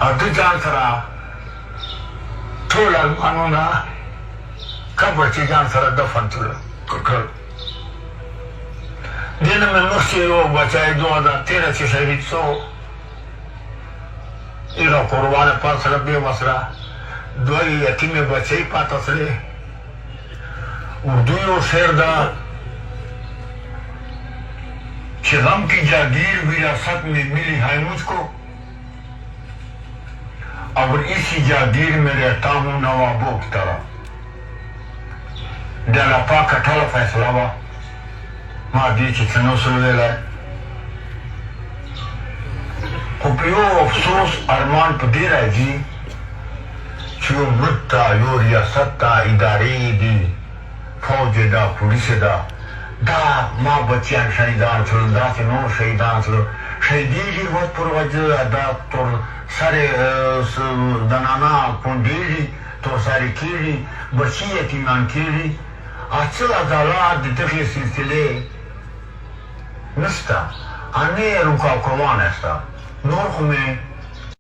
او ته ځان سره ټول ارمانونه قبر چې ځان سره دفن کړل. دې نه مې مخکې یو بچی 2013 چې شهید شو ایرا قربان پاک سره بې وسله دوه یتیمې بچی پاته سړې. اردو یو شعر ده کہ غم کی جاگیر وراثت میں ملی ہے مجھ کو اور اسی جاگیر میں رہتا ہوں نوابوں کی طرح. ډله پاکه ټوله فیصله وه ما دې چې څه نسل ویلی خو په یو افسوس ارمان په دې راځي چې یو ملک ته یو ریاست ته ادارې دي فوج ده پولیس ده دا ما بچیان شهیدان شول داسې نور شهیدان شول شهیدېږي ورځ پر ورځ دا تر سرې زنانه کونډېږي تر سرې کېږي بچي یتیمان کېږي څه عضلات د دغې سلسلې نشته انې رکاکوانه شته. نور خو مې